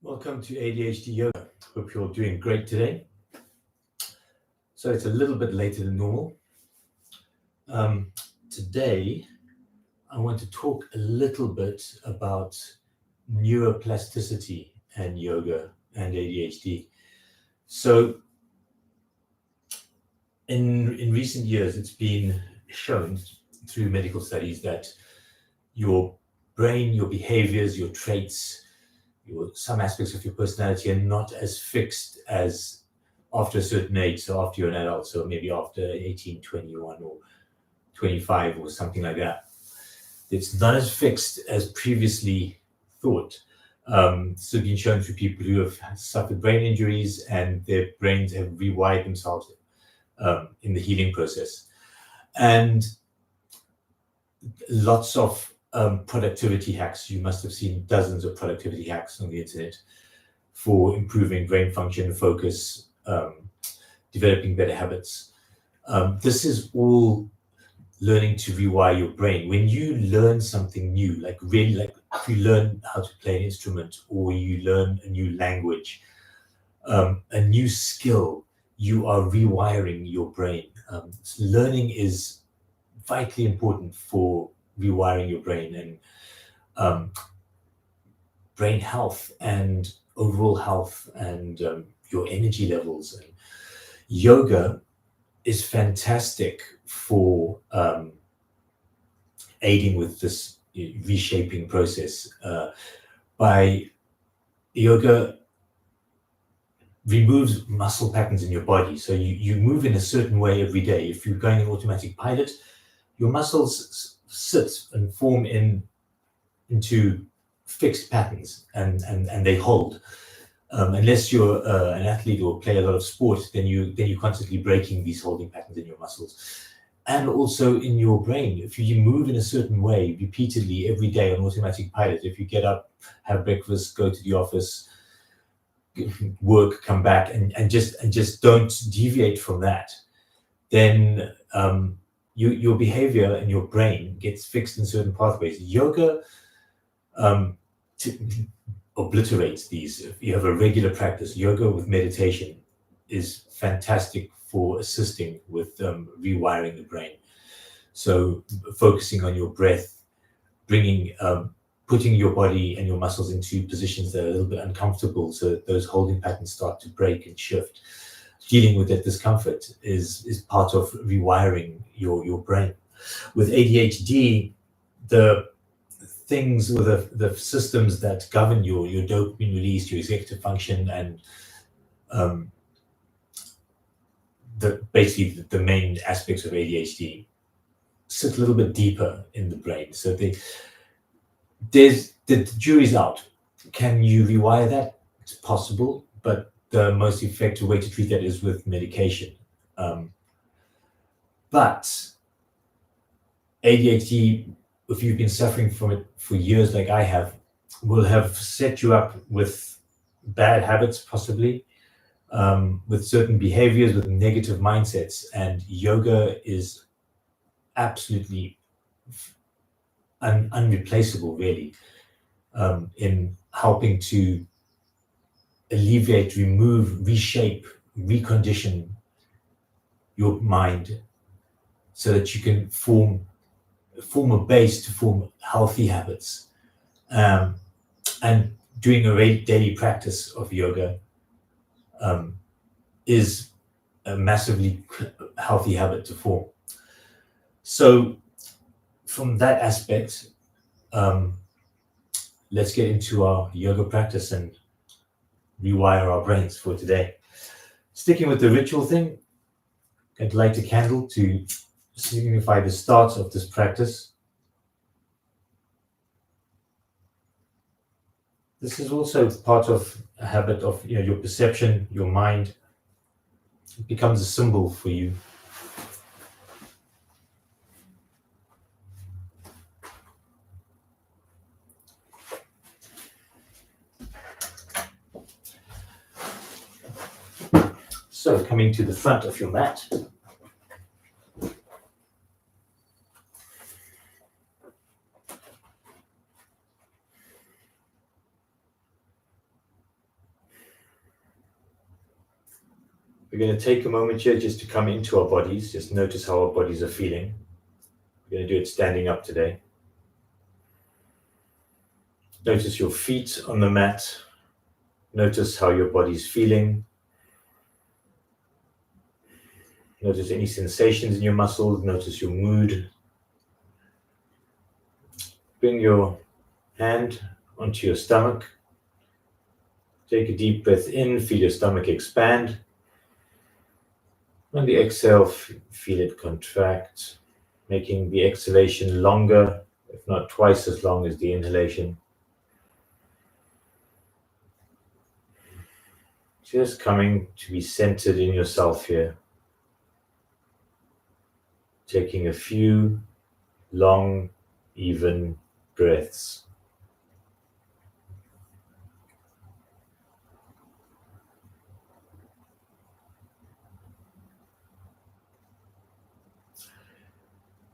Welcome to ADHD Yoga. Hope you're doing great today. So it's a little bit later than normal. Today, I want to talk a little bit about neuroplasticity and yoga and ADHD. So in recent years, it's been shown through medical studies that your brain, your behaviors, your traits, some aspects of your personality are not as fixed as after a certain age. So after you're an adult, so maybe after 18, 21 or 25 or something like that. It's not as fixed as previously thought. So it's been shown through people who have suffered brain injuries and their brains have rewired themselves in the healing process. And lots of productivity hacks. You must have seen dozens of productivity hacks on the internet for improving brain function, focus, developing better habits. This is all learning to rewire your brain. When you learn something new, like if you learn how to play an instrument or you learn a new language, a new skill, you are rewiring your brain. Learning is vitally important for rewiring your brain and brain health and overall health and your energy levels. And yoga is fantastic for aiding with this reshaping process. By yoga removes muscle patterns in your body. So you move in a certain way every day. If you're going in automatic pilot, your muscles sit and form into fixed patterns and they hold. Unless you're an athlete or play a lot of sport, then you're constantly breaking these holding patterns in your muscles. And also in your brain, if you move in a certain way repeatedly every day on automatic pilot, if you get up, have breakfast, go to the office, work, come back, and just don't deviate from that, then your behavior and your brain gets fixed in certain pathways. Yoga obliterates these. If you have a regular practice, yoga with meditation is fantastic for assisting with rewiring the brain. So focusing on your breath, putting your body and your muscles into positions that are a little bit uncomfortable, so that those holding patterns start to break and shift. Dealing with that discomfort is part of rewiring your brain. With ADHD, the things or the systems that govern your dopamine release, your executive function, and basically the main aspects of ADHD sit a little bit deeper in the brain. So the jury's out. Can you rewire that? It's possible, but the most effective way to treat that is with medication. But ADHD, if you've been suffering from it for years like I have, will have set you up with bad habits, possibly, with certain behaviors, with negative mindsets. And yoga is absolutely unreplaceable, really, in helping to alleviate, remove, reshape, recondition your mind so that you can form a base to form healthy habits. And doing a daily practice of yoga is a massively healthy habit to form. So from that aspect, let's get into our yoga practice and rewire our brains for today. Sticking with the ritual thing, I'd light a candle to signify the start of this practice. This is also part of a habit of your perception, your mind. It becomes a symbol for you. So coming to the front of your mat. We're going to take a moment here just to come into our bodies, just notice how our bodies are feeling. We're going to do it standing up today. Notice your feet on the mat. Notice how your body's feeling. Notice any sensations in your muscles. Notice your mood. Bring your hand onto your stomach. Take a deep breath in, feel your stomach expand. On the exhale, feel it contract, making the exhalation longer, if not twice as long as the inhalation. Just coming to be centered in yourself here. Taking a few long, even breaths.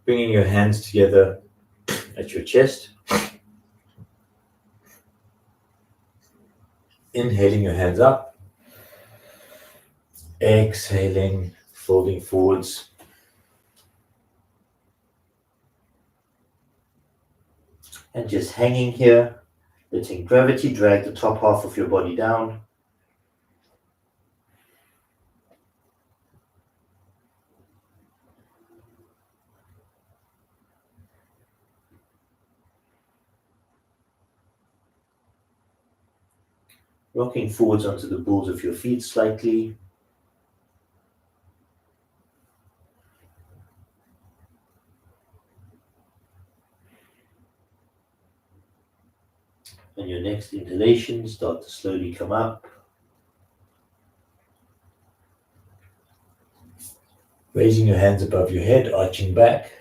Bringing your hands together at your chest. Inhaling your hands up. Exhaling, folding forwards. And just hanging here, letting gravity drag the top half of your body down. Rocking forwards onto the balls of your feet slightly. On your next inhalation, start to slowly come up. Raising your hands above your head, arching back,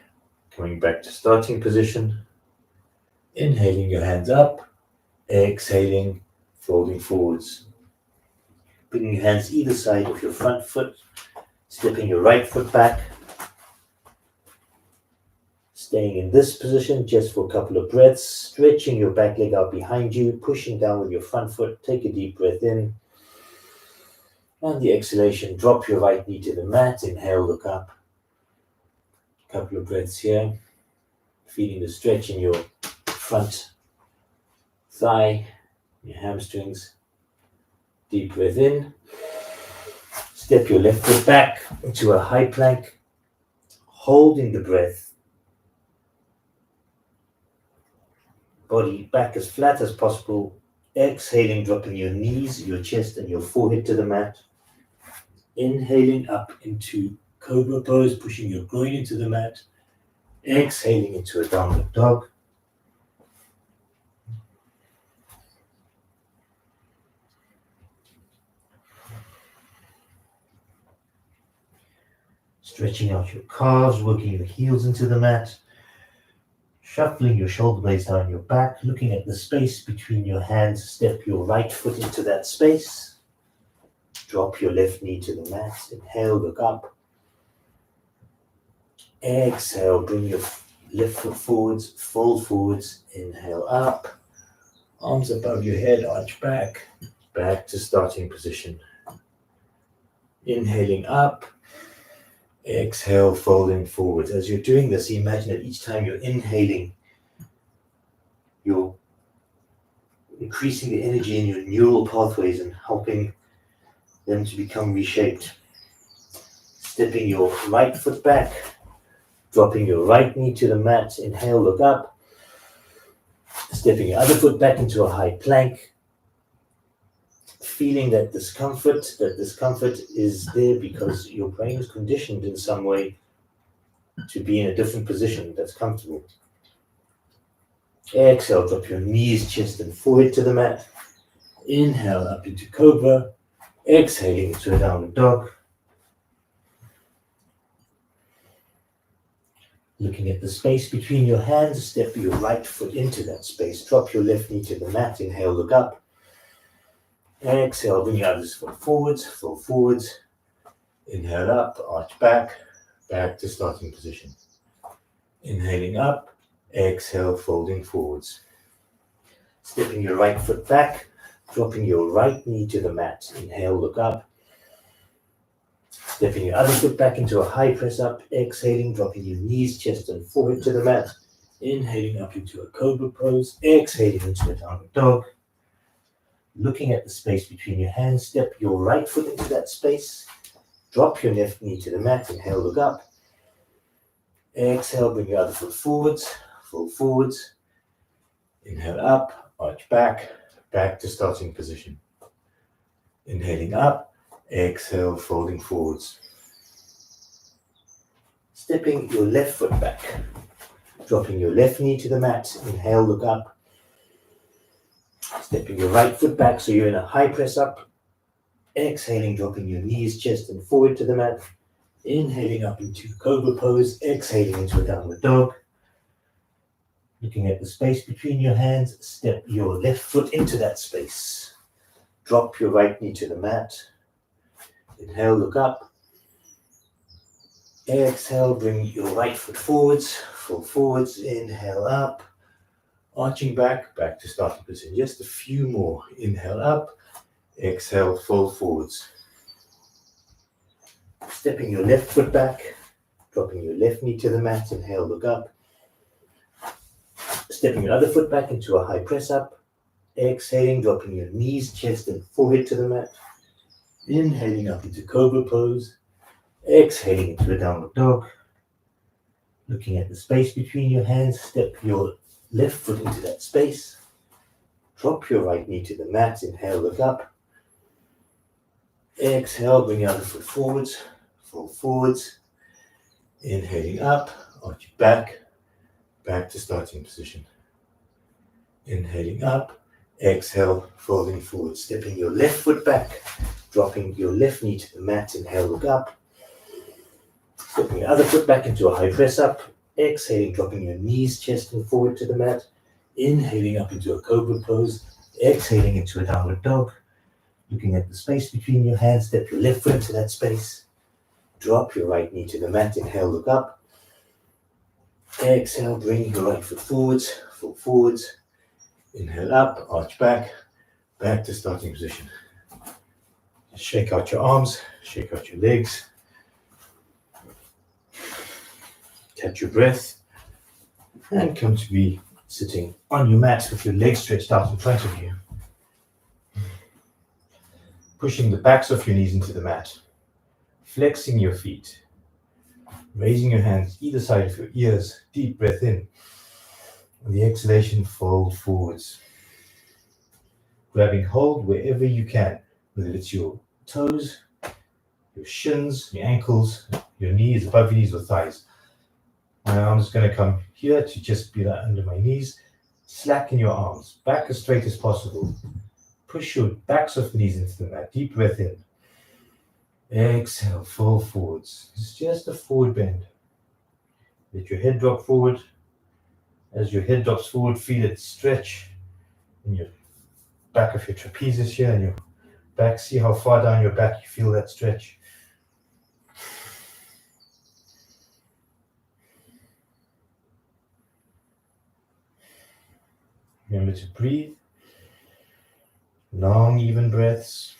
coming back to starting position. Inhaling your hands up, exhaling, folding forwards. Bringing your hands either side of your front foot, stepping your right foot back. Staying in this position just for a couple of breaths, stretching your back leg out behind you, pushing down with your front foot. Take a deep breath in. On the exhalation, drop your right knee to the mat. Inhale, look up. A couple of breaths here. Feeling the stretch in your front thigh, your hamstrings. Deep breath in. Step your left foot back into a high plank, holding the breath. Body back as flat as possible. Exhaling, dropping your knees, your chest, and your forehead to the mat. Inhaling up into cobra pose, pushing your groin into the mat. Exhaling into a downward dog. Stretching out your calves, working your heels into the mat. Shuffling your shoulder blades down your back, looking at the space between your hands. Step your right foot into that space. Drop your left knee to the mat. Inhale, look up. Exhale, bring your left foot forwards, fold forwards. Inhale up. Arms above your head, arch back. Back to starting position. Inhaling up. Exhale, folding forwards. As you're doing this, imagine that each time you're inhaling, you're increasing the energy in your neural pathways and helping them to become reshaped. Stepping your right foot back, dropping your right knee to the mat. Inhale, look up. Stepping your other foot back into a high plank. Feeling that discomfort is there because your brain is conditioned in some way to be in a different position that's comfortable. Exhale, drop your knees, chest, and forehead to the mat. Inhale up into cobra. Exhaling into a downward dog. Looking at the space between your hands, step your right foot into that space. Drop your left knee to the mat. Inhale, look up. Exhale, bring your other foot forwards, fold forwards. Inhale up, arch back, back to starting position. Inhaling up, exhale, folding forwards. Stepping your right foot back, dropping your right knee to the mat. Inhale, look up. Stepping your other foot back into a high press up, exhaling, dropping your knees, chest and forehead to the mat. Inhaling up into a cobra pose, exhaling into a downward dog. Looking at the space between your hands, step your right foot into that space. Drop your left knee to the mat, inhale, look up. Exhale, bring your other foot forwards, fold forwards. Inhale up, arch back, back to starting position. Inhaling up, exhale, folding forwards. Stepping your left foot back, dropping your left knee to the mat, inhale, look up. Stepping your right foot back so you're in a high press up. Exhaling, dropping your knees, chest and forward to the mat. Inhaling up into cobra pose, exhaling into a downward dog. Looking at the space between your hands, step your left foot into that space. Drop your right knee to the mat. Inhale, look up. Exhale, bring your right foot forwards, fold forwards, inhale up. Arching back, back to starting position. Just a few more. Inhale up, exhale, fold forwards. Stepping your left foot back, dropping your left knee to the mat, inhale, look up. Stepping your other foot back into a high press up. Exhaling, dropping your knees, chest and forehead to the mat. Inhaling up into cobra pose. Exhaling into a downward dog. Looking at the space between your hands, step your left foot into that space. Drop your right knee to the mat, inhale, look up. Exhale, bring your other foot forwards, fold forwards. Inhaling up, arch back, back to starting position. Inhaling up, exhale, folding forward. Stepping your left foot back, dropping your left knee to the mat, inhale, look up. Stepping your other foot back into a high press up. Exhaling, dropping your knees, chest and forward to the mat. Inhaling up into a cobra pose. Exhaling into a downward dog. Looking at the space between your hands, step your left foot into that space. Drop your right knee to the mat, inhale, look up. Exhale, bring your right foot forwards, fold forwards. Inhale up, arch back, back to starting position. Shake out your arms, shake out your legs. Catch your breath and come to be sitting on your mat with your legs stretched out in front of you. Pushing the backs of your knees into the mat. Flexing your feet. Raising your hands either side of your ears. Deep breath in. On the exhalation, fold forwards. Grabbing hold wherever you can, whether it's your toes, your shins, your ankles, your knees, above your knees or thighs. My arms are going to come here to just be under my knees. Slacken your arms, back as straight as possible. Push your backs of the knees into the mat. Deep breath in. Exhale, fold forwards. It's just a forward bend. Let your head drop forward. As your head drops forward, feel it stretch in your back of your trapezius here and your back. See how far down your back you feel that stretch. Remember to breathe. Long, even breaths.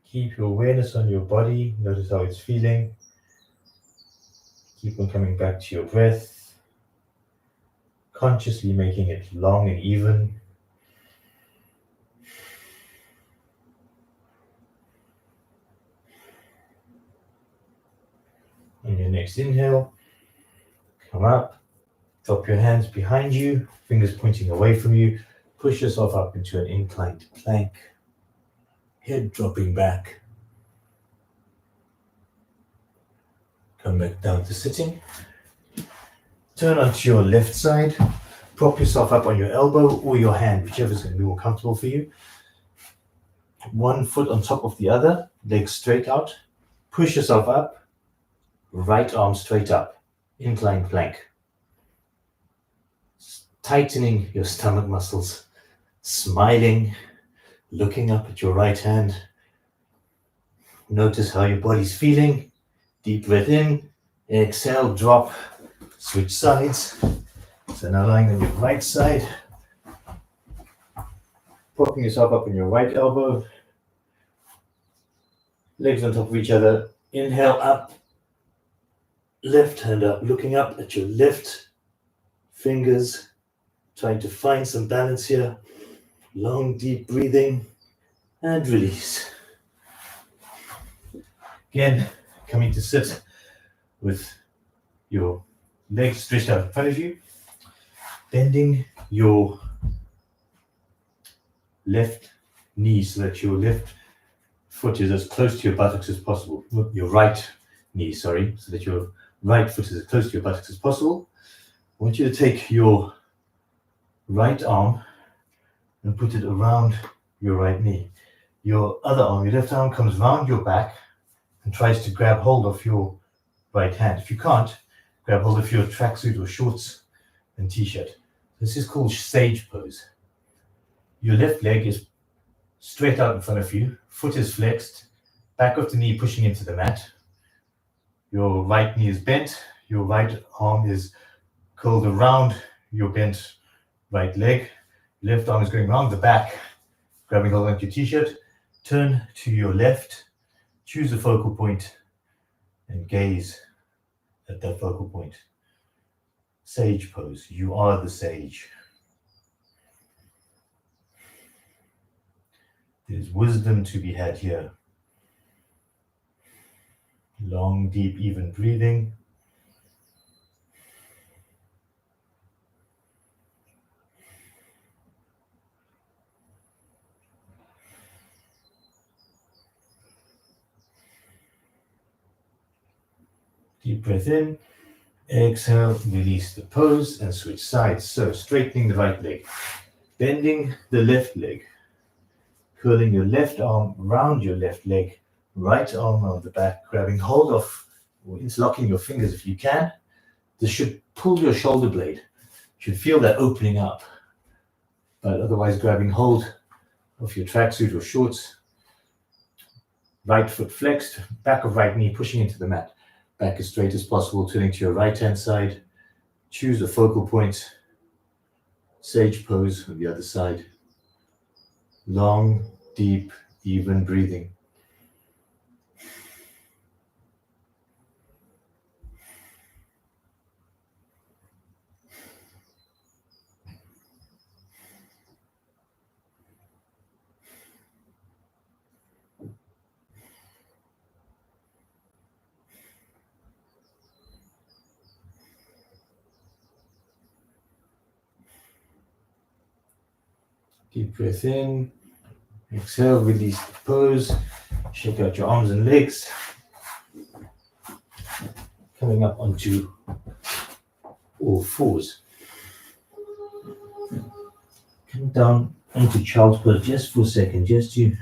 Keep your awareness on your body. Notice how it's feeling. Keep on coming back to your breath. Consciously making it long and even. On your next inhale, come up, drop your hands behind you, fingers pointing away from you. Push yourself up into an inclined plank. Head dropping back. Come back down to sitting. Turn onto your left side. Prop yourself up on your elbow or your hand, whichever is going to be more comfortable for you. One foot on top of the other, legs straight out. Push yourself up. Right arm straight up. Inclined plank. Tightening your stomach muscles. Smiling. Looking up at your right hand. Notice how your body's feeling. Deep breath in. Exhale, drop. Switch sides. So now lying on your right side, propping yourself up on your right elbow, legs on top of each other. Inhale up, left hand up, looking up at your left fingers, trying to find some balance here. Long, deep breathing and release. Again, coming to sit with your legs stretched out in front of you, bending your left knee so that your left foot is as close to your buttocks as possible. Your right knee, sorry, so that your right foot is as close to your buttocks as possible. I want you to take your right arm and put it around your right knee. Your other arm, your left arm, comes round your back and tries to grab hold of your right hand. If you can't, grab hold of your tracksuit or shorts and t-shirt. This is called sage pose. Your left leg is straight out in front of you, foot is flexed, back of the knee pushing into the mat. Your right knee is bent, your right arm is curled around your bent right leg. Left arm is going around the back, grabbing hold of your t-shirt. Turn to your left, choose a focal point, and gaze at that focal point. Sage pose. You are the sage. There's wisdom to be had here. Long, deep, even breathing. Deep breath in. Exhale, release the pose and switch sides. So straightening the right leg, bending the left leg, curling your left arm around your left leg, right arm around the back, grabbing hold of or interlocking your fingers if you can. This should pull your shoulder blade. You should feel that opening up, but otherwise grabbing hold of your tracksuit or shorts. Right foot flexed, back of right knee pushing into the mat. Back as straight as possible, turning to your right-hand side. Choose a focal point. Sage pose on the other side. Long, deep, even breathing. Deep breath in. Exhale, release the pose. Shake out your arms and legs. Coming up onto all fours. Come down into child's pose just for a second, just to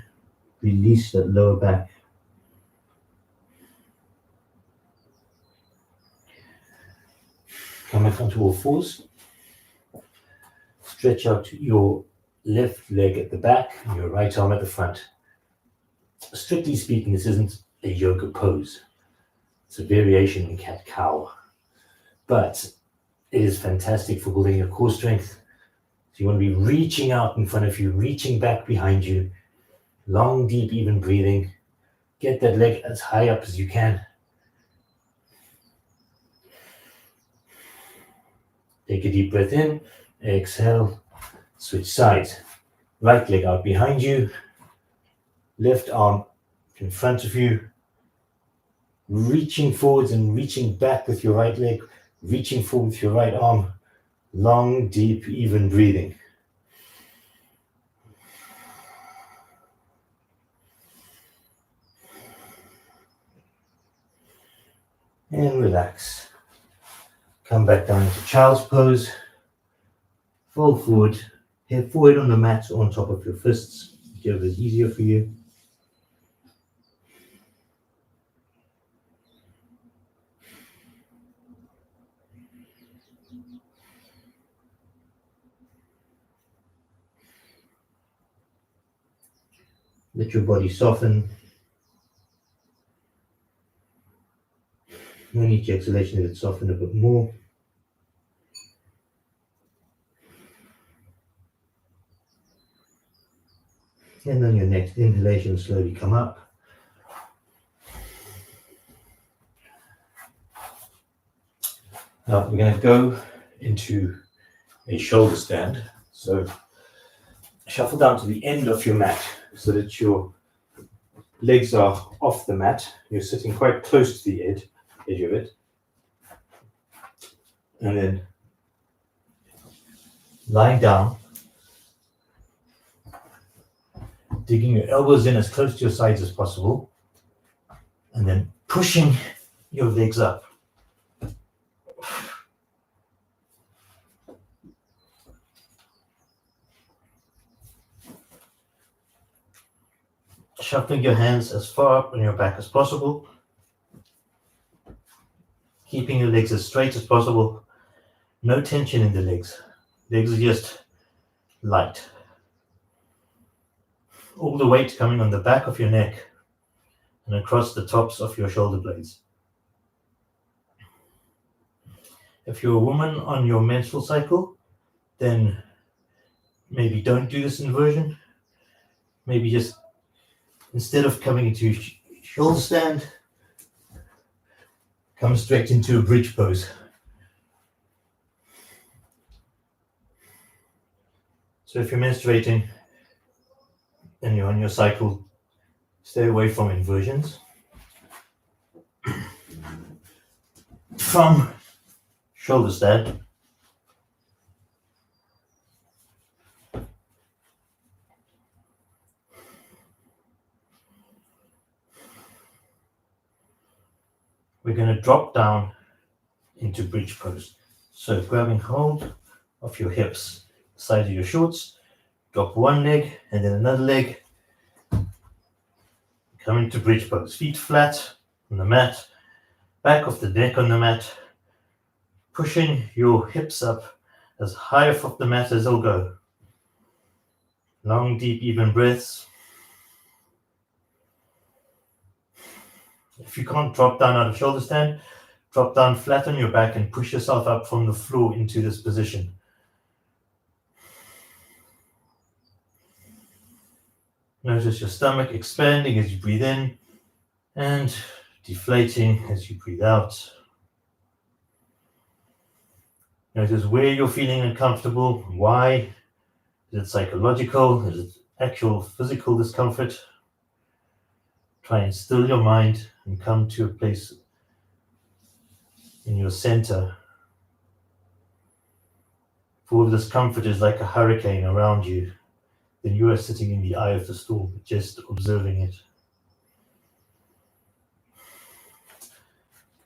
release that lower back. Come back onto all fours. Stretch out your left leg at the back and your right arm at the front. Strictly speaking, this isn't a yoga pose. It's a variation in cat-cow. But it is fantastic for building your core strength. So you want to be reaching out in front of you, reaching back behind you. Long, deep, even breathing. Get that leg as high up as you can. Take a deep breath in. Exhale. Switch sides. Right leg out behind you. Left arm in front of you. Reaching forwards and reaching back with your right leg. Reaching forward with your right arm. Long, deep, even breathing. And relax. Come back down into child's pose. Fold forward. Head forward on the mat or on top of your fists, whichever is easier for you. Let your body soften. When each exhalation, let it soften a bit more. And then your next inhalation, slowly come up. Now we're going to go into a shoulder stand. So shuffle down to the end of your mat so that your legs are off the mat. You're sitting quite close to the edge of it. And then lying down, digging your elbows in as close to your sides as possible, and then pushing your legs up. Shuffling your hands as far up on your back as possible, keeping your legs as straight as possible. No tension in the legs. Legs are just light. All the weight coming on the back of your neck and across the tops of your shoulder blades. If you're a woman on your menstrual cycle, then maybe don't do this inversion. Maybe just, instead of coming into shoulder stand, come straight into a bridge pose. So if you're menstruating and you're on your cycle, stay away from inversions. From shoulder stand, we're going to drop down into bridge pose. So grabbing hold of your hips, side of your shorts, drop one leg and then another leg, come into bridge pose. Feet flat on the mat, back of the neck on the mat, pushing your hips up as high off the mat as they'll go. Long, deep, even breaths. If you can't drop down out of shoulder stand, drop down flat on your back and push yourself up from the floor into this position. Notice your stomach expanding as you breathe in and deflating as you breathe out. Notice where you're feeling uncomfortable, why. Is it psychological? Is it actual physical discomfort? Try and still your mind and come to a place in your center. If all discomfort is like a hurricane around you, then you are sitting in the eye of the storm, just observing it.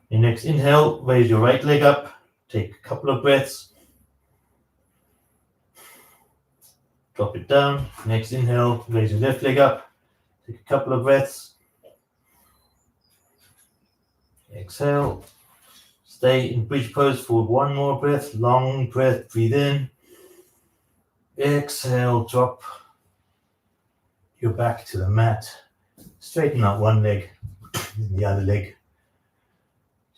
Your next inhale, raise your right leg up, take a couple of breaths. Drop it down. Next inhale, raise your left leg up, take a couple of breaths. Exhale. Stay in bridge pose for one more breath. Long breath, breathe in. Exhale, drop your back to the mat. Straighten out one leg, the other leg.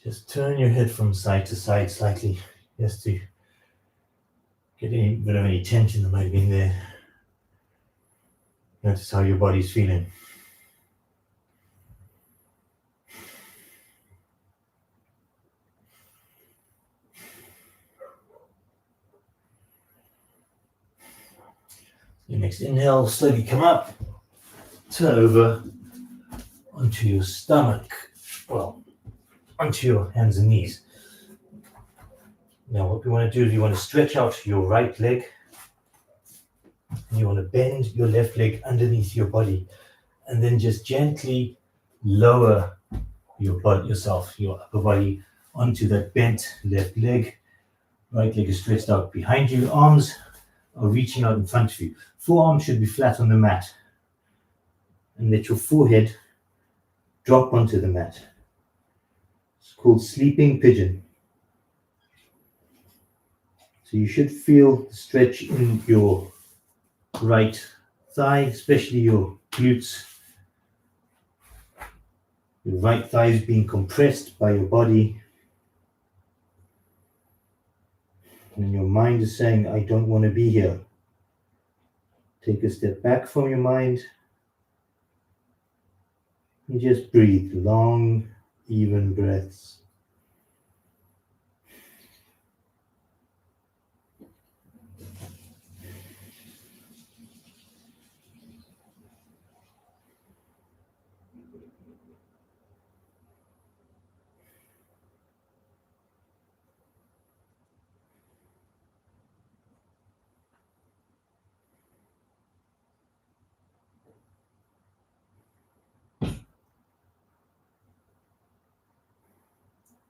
Just turn your head from side to side slightly, just to get rid of any tension that might have been there. Notice how your body's feeling. Your next inhale, slowly come up, turn over onto your stomach, onto your hands and knees. Now what we want to do is you want to stretch out your right leg and you want to bend your left leg underneath your body and then just gently lower your upper body onto that bent left leg. Right leg is stretched out behind you, arms are reaching out in front of you. Forearms should be flat on the mat. And let your forehead drop onto the mat. It's called sleeping pigeon. So you should feel the stretch in your right thigh, especially your glutes. Your right thigh is being compressed by your body. And your mind is saying, I don't want to be here. Take a step back from your mind and just breathe long, even breaths.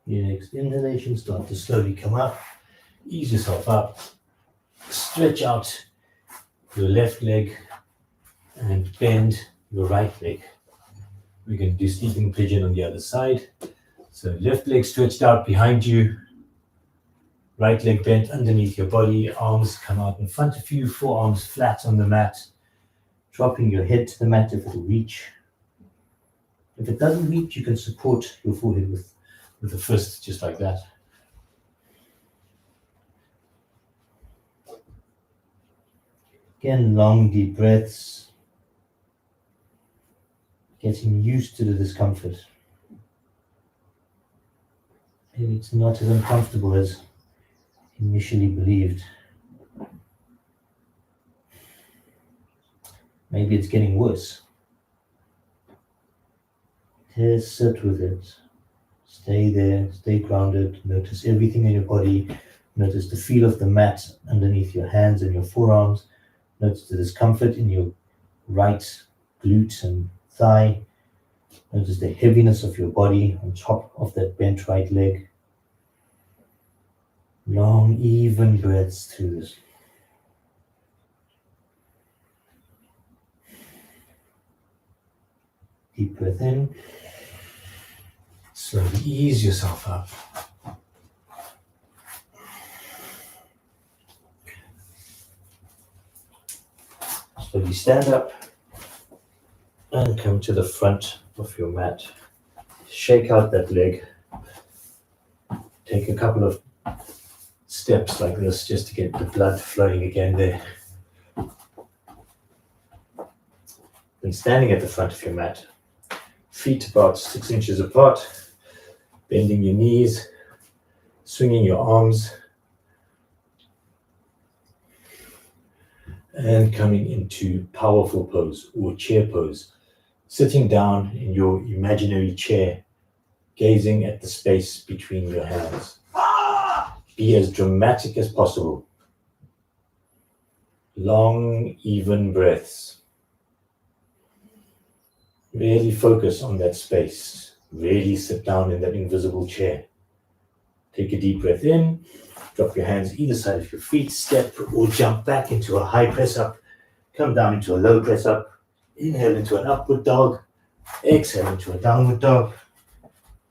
Your next inhalation, start to slowly come up. Ease yourself up. Stretch out your left leg and bend your right leg. We're going to do sleeping pigeon on the other side. So left leg stretched out behind you. Right leg bent underneath your body. Arms come out in front of you. Forearms flat on the mat. Dropping your head to the mat if it will reach. If it doesn't reach, you can support your forehead with the fist, just like that. Again, long, deep breaths. Getting used to the discomfort. Maybe it's not as uncomfortable as initially believed. Maybe it's getting worse. Just sit with it. Stay there, stay grounded. Notice everything in your body. Notice the feel of the mat underneath your hands and your forearms. Notice the discomfort in your right glute and thigh. Notice the heaviness of your body on top of that bent right leg. Long, even breaths through this. Deep breath in. Slowly ease yourself up. Slowly stand up and come to the front of your mat. Shake out that leg. Take a couple of steps like this just to get the blood flowing again there. Then standing at the front of your mat, feet about 6 inches apart, bending your knees, swinging your arms, and coming into powerful pose or chair pose, sitting down in your imaginary chair, gazing at the space between your hands. Be as dramatic as possible. Long, even breaths. Really focus on that space. Really sit down in that invisible chair. Take a deep breath in. Drop your hands either side of your feet. Step or jump back into a high press up. Come down into a low press up. Inhale into an upward dog. Exhale into a downward dog.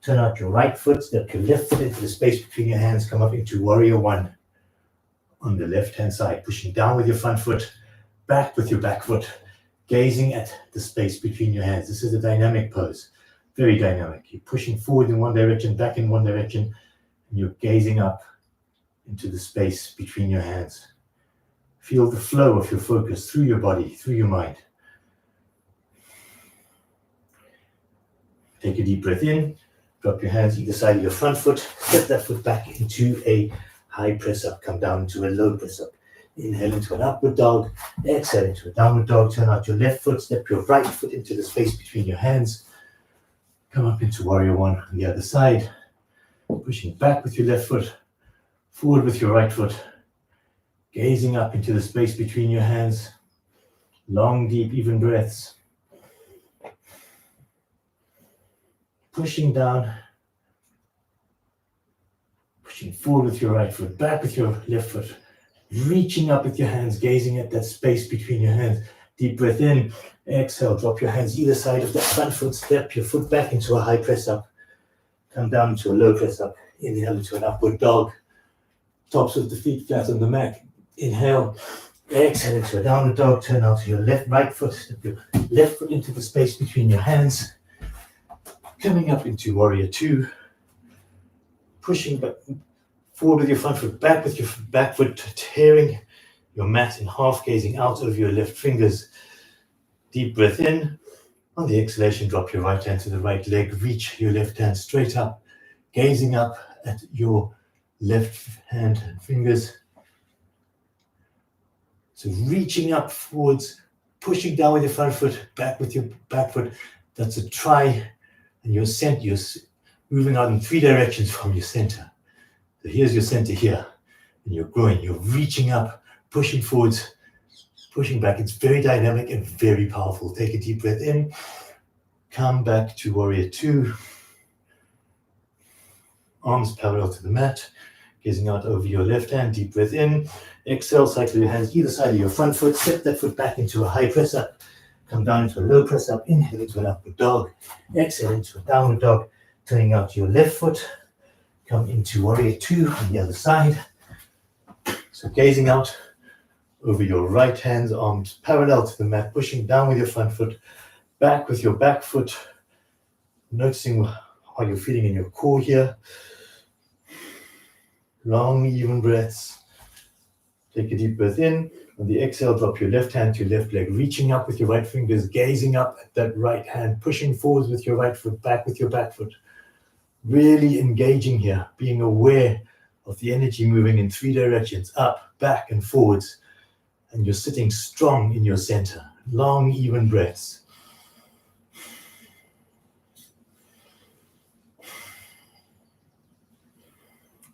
Turn out your right foot. Step your left foot into the space between your hands. Come up into warrior one. On the left hand side. Pushing down with your front foot. Back with your back foot. Gazing at the space between your hands. This is a dynamic pose. Very dynamic. You're pushing forward in one direction, back in one direction, and you're gazing up into the space between your hands. Feel the flow of your focus through your body, through your mind. Take a deep breath in. Drop your hands either side of your front foot. Step that foot back into a high press up. Come down to a low press up. Inhale into an upward dog. Exhale into a downward dog. Turn out your left foot. Step your right foot into the space between your hands. Come up into warrior one on the other side. Pushing back with your left foot. Forward with your right foot. Gazing up into the space between your hands. Long, deep, even breaths. Pushing down. Pushing forward with your right foot. Back with your left foot. Reaching up with your hands, gazing at that space between your hands. Deep breath in, exhale, drop your hands either side of that front foot, step your foot back into a high press up. Come down into a low press up. Inhale into an upward dog. Tops of the feet flat on the mat. Inhale, exhale into a downward dog. Turn out to your right foot, step your left foot into the space between your hands. Coming up into warrior two. Pushing back. Forward with your front foot, back with your back foot, tearing your mat in half, gazing out over your left fingers. Deep breath in. On the exhalation, drop your right hand to the right leg. Reach your left hand straight up, gazing up at your left hand and fingers. So reaching up forwards, pushing down with your front foot, back with your back foot. That's a try. And you're moving out in 3 directions from your center. So here's your center here. And you're growing, you're reaching up, pushing forwards, pushing back. It's very dynamic and very powerful. Take a deep breath in. Come back to warrior 2. Arms parallel to the mat. Gazing out over your left hand. Deep breath in. Exhale, cycle your hands either side of your front foot. Step that foot back into a high press up. Come down into a low press up. Inhale into an upward dog. Exhale into a downward dog. Turning out your left foot. Come into warrior 2 on the other side. So gazing out over your right hand, arms parallel to the mat, pushing down with your front foot, back with your back foot, noticing how you're feeling in your core here. Long, even breaths. Take a deep breath in. On the exhale, drop your left hand to your left leg, reaching up with your right fingers, gazing up at that right hand, pushing forwards with your right foot, back with your back foot. Really engaging here, being aware of the energy moving in 3 directions, up, back, and forwards. And you're sitting strong in your center. Long, even breaths.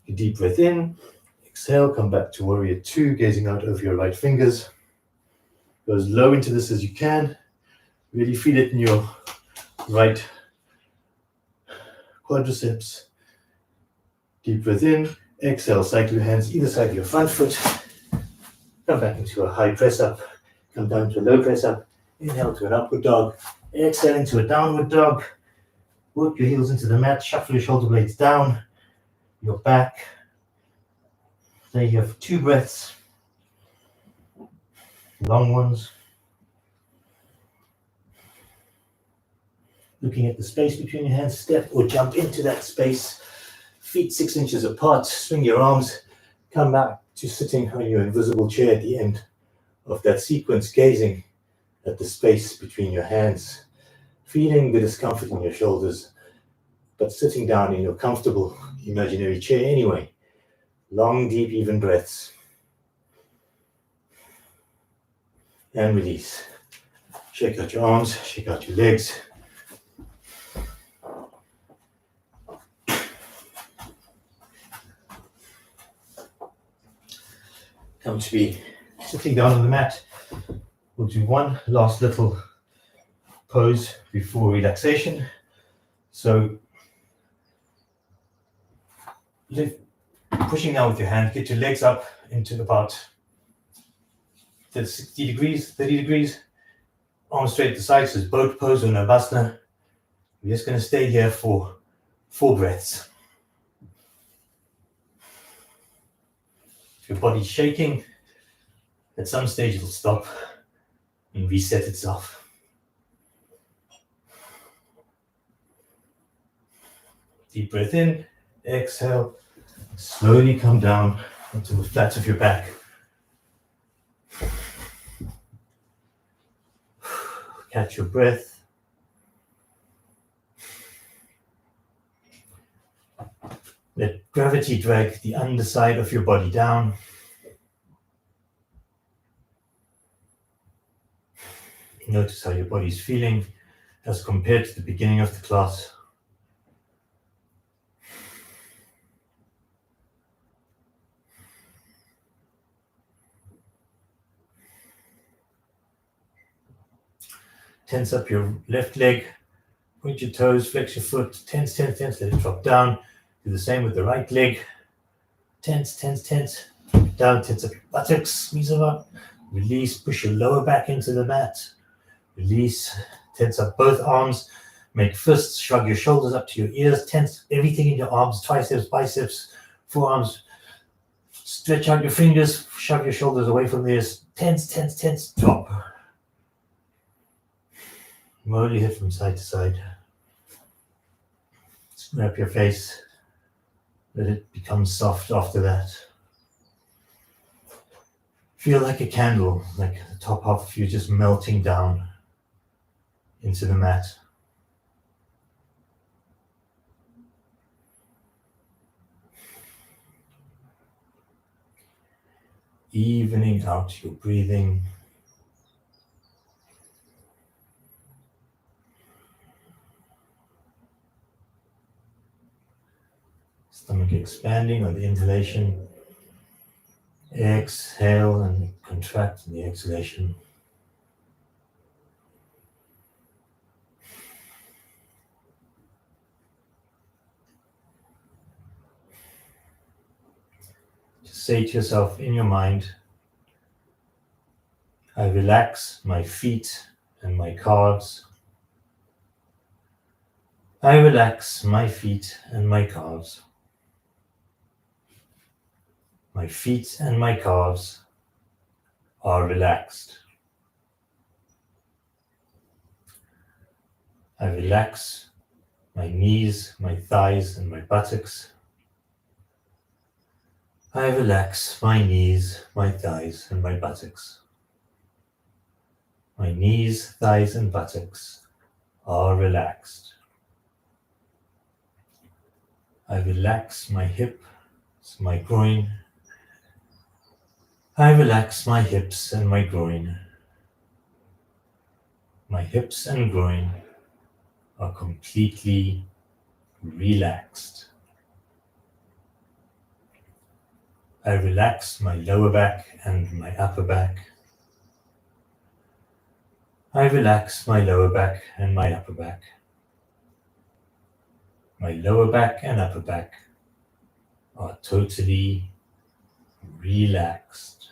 A deep breath in. Exhale, come back to warrior 2, gazing out over your right fingers. Go as low into this as you can. Really feel it in your right quadriceps. Deep breath in. Exhale, cycle your hands either side of your front foot. Come back into a high press up. Come down to a low press up. Inhale to an upward dog. Exhale into a downward dog. Work your heels into the mat. Shuffle your shoulder blades down. Your back. Stay here for 2 breaths. Long ones. Looking at the space between your hands. Step or jump into that space. Feet 6 inches apart. Swing your arms. Come back to sitting on your invisible chair at the end of that sequence, gazing at the space between your hands, feeling the discomfort in your shoulders, but sitting down in your comfortable imaginary chair anyway. Long, deep, even breaths. And release. Shake out your arms, shake out your legs. Come to be sitting down on the mat. We'll do one last little pose before relaxation. So pushing down with your hand, get your legs up into about 60 degrees, 30 degrees. Arms straight at the sides, so it's boat pose or Navasana. We're just going to stay here for 4 breaths. If your body's shaking, at some stage it'll stop and reset itself. Deep breath in, exhale, slowly come down onto the flat of your back. Catch your breath. Let gravity drag the underside of your body down. Notice how your body's feeling as compared to the beginning of the class. Tense up your left leg, point your toes, flex your foot, tense, let it drop down. Do the same with the right leg. Tense. Down, tense up your buttocks, squeeze them up. Release, push your lower back into the mat. Release, tense up both arms. Make fists, shrug your shoulders up to your ears. Tense everything in your arms, triceps, biceps, forearms. Stretch out your fingers, shove your shoulders away from the ears. Tense, drop. Roll your head from side to side. Square up your face. Let it become soft after that. Feel like a candle, like the top half of you just melting down into the mat. Evening out your breathing. Stomach expanding on the inhalation. Exhale and contract in the exhalation. Just say to yourself in your mind, I relax my feet and my calves. I relax my feet and my calves. My feet and my calves are relaxed. I relax my knees, my thighs, and my buttocks. I relax my knees, my thighs, and my buttocks. My knees, thighs, and buttocks are relaxed. I relax my hips, my groin. I relax my hips and my groin. My hips and groin are completely relaxed. I relax my lower back and my upper back. I relax my lower back and my upper back. My lower back and upper back are totally relaxed.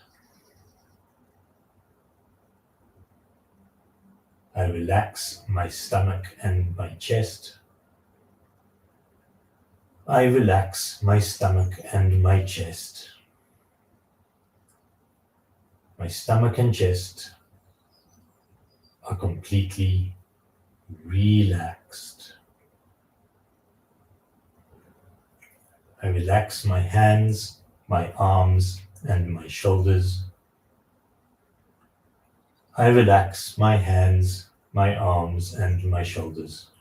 I relax my stomach and my chest. I relax my stomach and my chest. My stomach and chest are completely relaxed. I relax my hands, my arms, and my shoulders. I relax my hands, my arms, and my shoulders.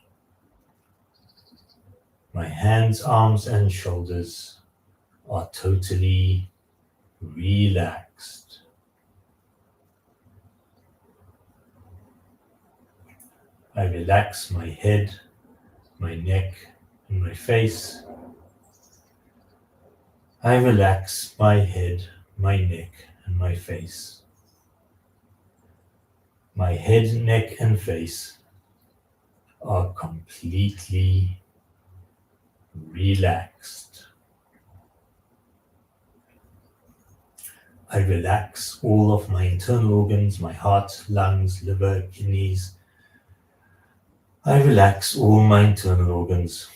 My hands, arms, and shoulders are totally relaxed. I relax my head, my neck, and my face. I relax my head, my neck, and my face. My head, neck, and face are completely relaxed. I relax all of my internal organs, my heart, lungs, liver, kidneys. I relax all my internal organs.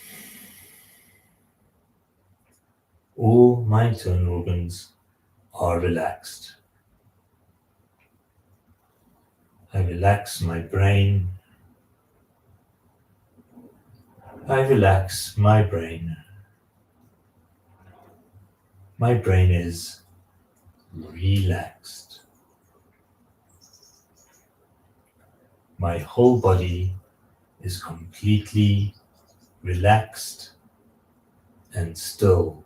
All my internal organs are relaxed. I relax my brain. I relax my brain. My brain is relaxed. My whole body is completely relaxed and still.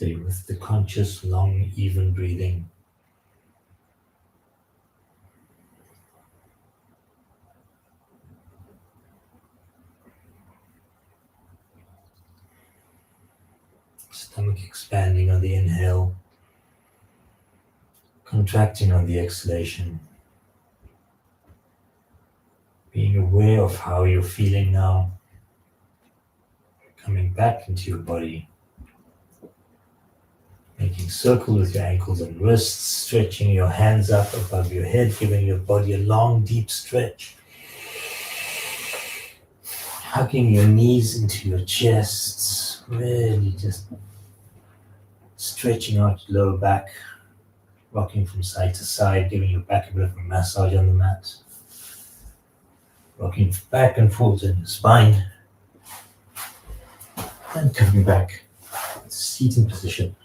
Stay with the conscious, long, even breathing. Stomach expanding on the inhale, contracting on the exhalation. Being aware of how you're feeling now, coming back into your body, making circles with your ankles and wrists, stretching your hands up above your head, giving your body a long, deep stretch. Hugging your knees into your chests, really just stretching out your lower back, rocking from side to side, giving your back a bit of a massage on the mat. Rocking back and forth in your spine. And coming back to seated position.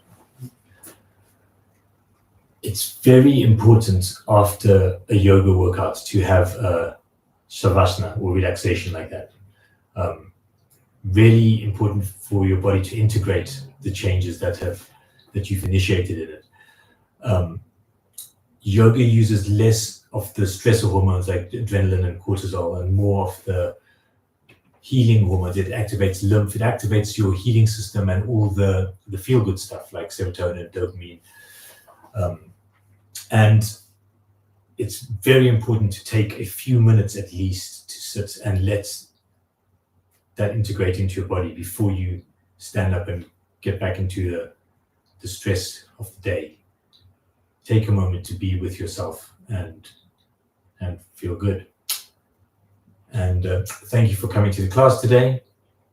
It's very important after a yoga workout to have a shavasana or relaxation like that. Really important for your body to integrate the changes that you've initiated in it. Yoga uses less of the stressor hormones like adrenaline and cortisol and more of the healing hormones. It activates lymph, it activates your healing system and all the feel-good stuff like serotonin, dopamine. And it's very important to take a few minutes at least to sit and let that integrate into your body before you stand up and get back into the stress of the day. Take a moment to be with yourself and feel good. And thank you for coming to the class today.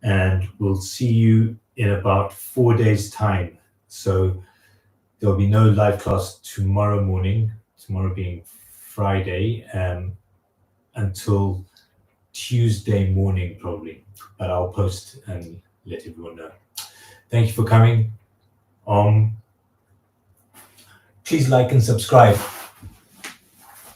And we'll see you in about 4 days' time. So there'll be no live class tomorrow morning, tomorrow being Friday, until Tuesday morning probably. But I'll post and let everyone know. Thank you for coming. Please like and subscribe.